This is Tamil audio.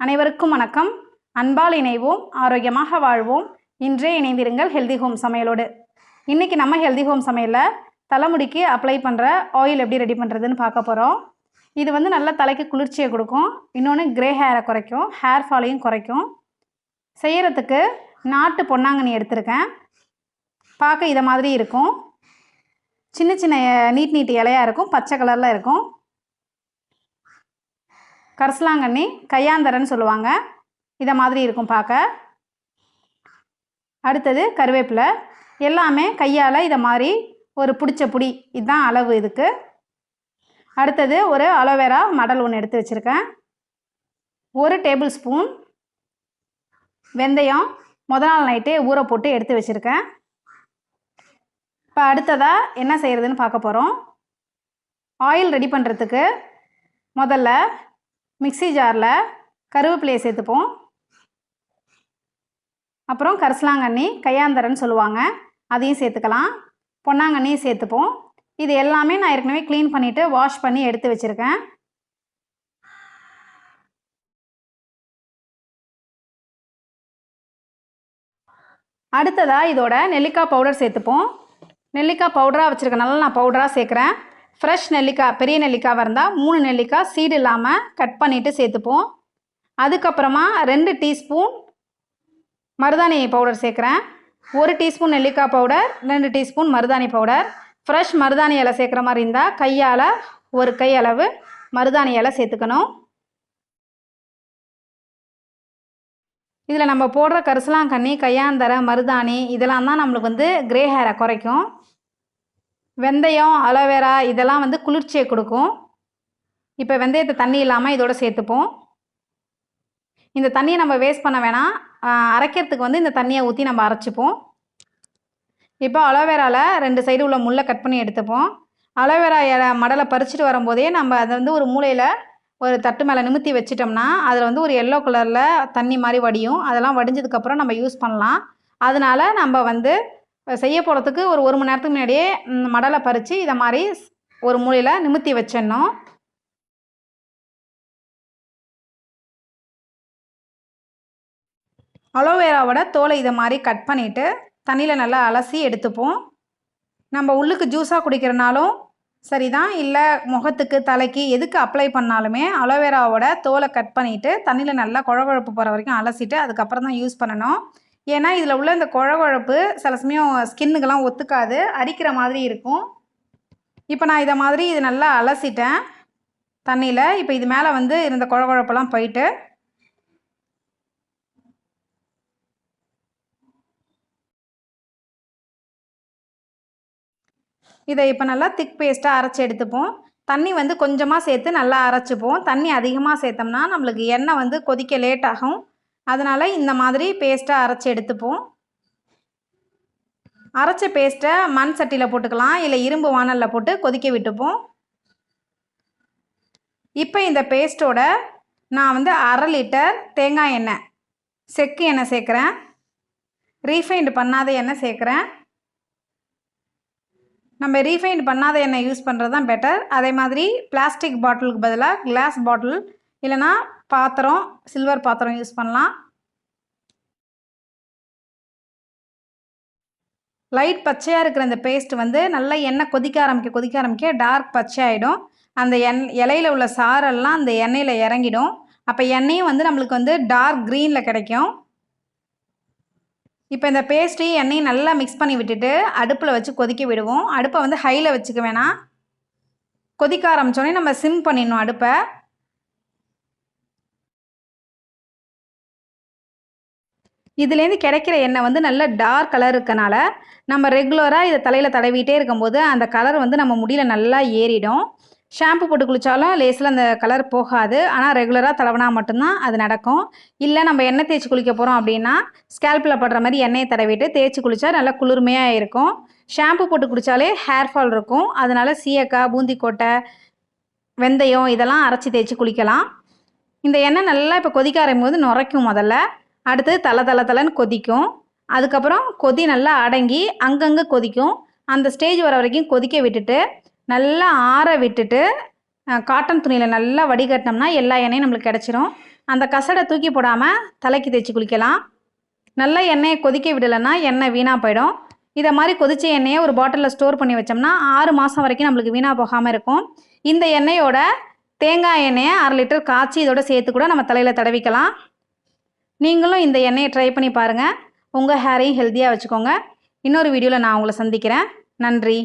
அனைவருக்கும் வணக்கம். அன்பால் இணைவோம், ஆரோக்கியமாக வாழ்வோம். இன்றே இணைந்திருங்கள் ஹெல்தி ஹோம் சமையலோடு. இன்றைக்கி நம்ம ஹெல்தி ஹோம் சமையலில் தலைமுடிக்கு அப்ளை பண்ணுற ஆயில் எப்படி ரெடி பண்ணுறதுன்னு பார்க்க போகிறோம். இது வந்து நல்லா தலைக்கு குளிர்ச்சியை கொடுக்கும். இன்னொன்று கிரே ஹேரை குறைக்கும், ஹேர் ஃபாலையும் குறைக்கும். செய்கிறதுக்கு நாட்டு பொன்னாங்கண்ணி எடுத்திருக்கேன். பார்க்க இதை மாதிரி இருக்கும். சின்ன சின்ன நீட் இலையாக இருக்கும், பச்சை கலரில் இருக்கும். கரிசலாங்கண்ணி கையாந்தரன்னு சொல்லுவாங்க, இதை மாதிரி இருக்கும் பார்க்க. அடுத்தது கருவேப்பிலை. எல்லாமே கையால் இதை மாதிரி ஒரு பிடிச்ச புடி, இதுதான் அளவு இதுக்கு. அடுத்தது ஒரு அலோவேரா மடல் ஒன்று எடுத்து வச்சுருக்கேன். 1 டேபிள் ஸ்பூன் வெந்தயம் முதல் நாள் நைட்டே ஊற போட்டு எடுத்து வச்சுருக்கேன். இப்போ அடுத்ததாக என்ன செய்கிறதுன்னு பார்க்க போகிறோம். ஆயில் ரெடி பண்ணுறதுக்கு முதல்ல மிக்ஸி ஜாரில் கருவேப்பிலையை சேர்த்துப்போம். அப்புறம் கரிசலாங்கண்ணி கையாந்தரன்னு சொல்லுவாங்க, அதையும் சேர்த்துக்கலாம். பொன்னாங்கண்ணியும் சேர்த்துப்போம். இது எல்லாமே நான் ஏற்கனவே க்ளீன் பண்ணிவிட்டு வாஷ் பண்ணி எடுத்து வச்சுருக்கேன். அடுத்ததாக இதோட நெல்லிக்காய் பவுடர் சேர்த்துப்போம். நெல்லிக்காய் பவுடராக வச்சுருக்கேன், நல்லா நான் பவுடராக சேர்க்குறேன். ஃப்ரெஷ் நெல்லிக்காய், பெரிய நெல்லிக்காய் இருந்தால் 3 நெல்லிக்காய் சீடு இல்லாமல் கட் பண்ணிவிட்டு சேர்த்துப்போம். அதுக்கப்புறமா 2 டீஸ்பூன் மருதாணி பவுடர் சேர்க்குறேன். 1 டீஸ்பூன் நெல்லிக்காய் பவுடர், 2 டீஸ்பூன் மருதாணி பவுடர். ஃப்ரெஷ் மருதாணி இலை சேர்க்குற மாதிரி இருந்தால் கையால் 1 கை அளவு மருதாணி இலை சேர்த்துக்கணும். இதில் நம்ம போடுற கரிசலாங்கண்ணி, கையாந்தரை, மருதாணி இதெல்லாம் தான் நம்மளுக்கு வந்து கிரே ஹேரை குறைக்கும். வெந்தயம், அலோவேரா இதெல்லாம் வந்து குளிர்ச்சியை கொடுக்கும். இப்போ வெந்தயத்தை தண்ணி இல்லாமல் இதோட சேர்த்துப்போம். இந்த தண்ணியை நம்ம வேஸ்ட் பண்ண வேணாம், அரைக்கிறதுக்கு வந்து இந்த தண்ணியை ஊற்றி நம்ம அரைச்சிப்போம். இப்போ அலோவேராவில் 2 சைடு உள்ள முள்ளை கட் பண்ணி எடுத்துப்போம். அலோவேரா மடலை பறிச்சுட்டு வரும்போதே நம்ம அதை வந்து ஒரு மூலையில் ஒரு தட்டு மேலே நிமித்தி வச்சிட்டோம்னா அதில் வந்து ஒரு எல்லோ கலரில் தண்ணி மாதிரி வடியும். அதெல்லாம் வடிஞ்சதுக்கப்புறம் நம்ம யூஸ் பண்ணலாம். அதனால் நம்ம வந்து செய்ய போகிறதுக்கு ஒரு 1 மணி நேரத்துக்கு முன்னாடியே மடலை பறித்து இதை மாதிரி ஒரு மூலையில் நிமித்தி வச்சிடணும். அலோவேராவோட தோலை இதை மாதிரி கட் பண்ணிவிட்டு தண்ணியில் நல்லா அலசி எடுத்துப்போம். நம்ம உள்ளுக்கு ஜூஸாக குடிக்கிறனாலும் சரிதான், இல்லை முகத்துக்கு தலைக்கு எதுக்கு அப்ளை பண்ணாலுமே அலோவேராவோட தோலை கட் பண்ணிவிட்டு தண்ணியில் நல்லா குழகுழப்பு போகிற வரைக்கும் அலசிட்டு அதுக்கப்புறம் தான் யூஸ் பண்ணணும். ஏன்னா இதில் உள்ள இந்த குழகுழப்பு சில சமயம் ஸ்கின்னுக்கெல்லாம் ஒத்துக்காது, அரிக்கிற மாதிரி இருக்கும். இப்போ நான் இதை மாதிரி இது நல்லா அலசிட்டேன் தண்ணியில். இப்போ இது மேலே வந்து இருந்த குழகுழப்பெல்லாம் போயிட்டு இதை இப்போ நல்லா திக் பேஸ்ட்டாக அரைச்சி எடுத்துப்போம். தண்ணி வந்து கொஞ்சமாக சேர்த்து நல்லா அரைச்சிப்போம். தண்ணி அதிகமாக சேர்த்தோம்னா நம்மளுக்கு எண்ணெய் வந்து கொதிக்க லேட் ஆகும். அதனால் இந்த மாதிரி பேஸ்ட்டாக அரைச்சி எடுத்துப்போம். அரைச்ச பேஸ்ட்டை மண் சட்டியில் போட்டுக்கலாம், இல்லை இரும்பு வாணலில் போட்டு கொதிக்க விட்டுப்போம். இப்போ இந்த பேஸ்ட்டோட நான் வந்து 1/2 லிட்டர் தேங்காய் எண்ணெய், செக்கு எண்ணெய் சேர்க்குறேன். ரீஃபைண்ட் பண்ணாத எண்ணெய் சேர்க்குறேன். நம்ம ரீஃபைண்ட் பண்ணாத எண்ணெய் யூஸ் பண்ணுறது தான் பெட்டர். அதே மாதிரி பிளாஸ்டிக் பாட்டிலுக்கு பதிலாக கிளாஸ் பாட்டில் இல்லைனா பாத்திரம், சில்வர் பாத்திரம் யூஸ் பண்ணலாம். லைட் பச்சையாக இருக்கிற இந்த பேஸ்ட் வந்து நல்லா எண்ணெய் கொதிக்க ஆரம்பிக்க டார்க் பச்சையாகிடும். அந்த இலையில் உள்ள சாரெல்லாம் அந்த எண்ணெயில் இறங்கிடும். அப்போ எண்ணெயும் வந்து நம்மளுக்கு வந்து டார்க் க்ரீனில் கிடைக்கும். இப்போ இந்த பேஸ்ட்டையும் எண்ணெயும் நல்லா மிக்ஸ் பண்ணி விட்டுட்டு அடுப்பில் வச்சு கொதிக்க விடுவோம். அடுப்பை வந்து ஹையில் வச்சுக்க வேணாம். கொதிக்க ஆரம்பித்தோடனே நம்ம சிம் பண்ணிடணும் அடுப்பை. இதுலேருந்து கிடைக்கிற எண்ணெய் வந்து நல்ல டார்க் கலர் இருக்கனால நம்ம ரெகுலராக இதை தலையில் தடவிட்டே இருக்கும்போது அந்த கலர் வந்து நம்ம முடியில் நல்லா ஏறிடும். ஷாம்பு போட்டு குளித்தாலும் லேஸில் அந்த கலர் போகாது. ஆனால் ரெகுலராக தடவினா மட்டும்தான் அது நடக்கும். இல்லை நம்ம எண்ணெய் தேய்ச்சி குளிக்க போகிறோம் அப்படின்னா ஸ்கேல்பில் படுற மாதிரி எண்ணெயை தடவிட்டு தேய்ச்சி குளித்தா நல்லா குளிர்மையாக இருக்கும். ஷாம்பு போட்டு குளித்தாலே ஹேர் ஃபால் இருக்கும். அதனால் சீயக்காய், பூந்திக்கொட்டை, வெந்தயம் இதெல்லாம் அரைச்சி தேய்ச்சி குளிக்கலாம். இந்த எண்ணெய் நல்லா இப்போ கொதிக்க ஆரம்பிக்கும்போது நுரைக்கும். முதல்ல அடுத்து தலை கொதிக்கும். அதுக்கப்புறம் கொதி நல்லா அடங்கி அங்கங்கே கொதிக்கும். அந்த ஸ்டேஜ் வர வரைக்கும் கொதிக்க விட்டுட்டு நல்லா ஆற விட்டுட்டு காட்டன் துணியில் நல்லா வடிகட்டினோம்னா எல்லா எண்ணெயும் நம்மளுக்கு கிடச்சிரும். அந்த கசடை தூக்கி போடாமல் தலைக்கு தேய்ச்சி குளிக்கலாம். நல்லா எண்ணெயை கொதிக்க விடலைன்னா எண்ணெய் வீணாக போயிடும். இதை மாதிரி கொதிச்ச எண்ணெயை ஒரு பாட்டிலில் ஸ்டோர் பண்ணி வச்சோம்னா 6 மாதம் வரைக்கும் நம்மளுக்கு வீணாக போகாமல் இருக்கும். இந்த எண்ணெயோட தேங்காய் எண்ணெயை 1/2 லிட்டர் காய்ச்சி இதோட சேர்த்து கூட நம்ம தலையில் தடவிக்கலாம். நீங்களும் இந்த எண்ணெயை ட்ரை பண்ணி பாருங்கள். உங்கள் ஹேரையும் ஹெல்த்தியாக வச்சுக்கோங்க. இன்னொரு வீடியோவில் நான் உங்களை சந்திக்கிறேன். நன்றி.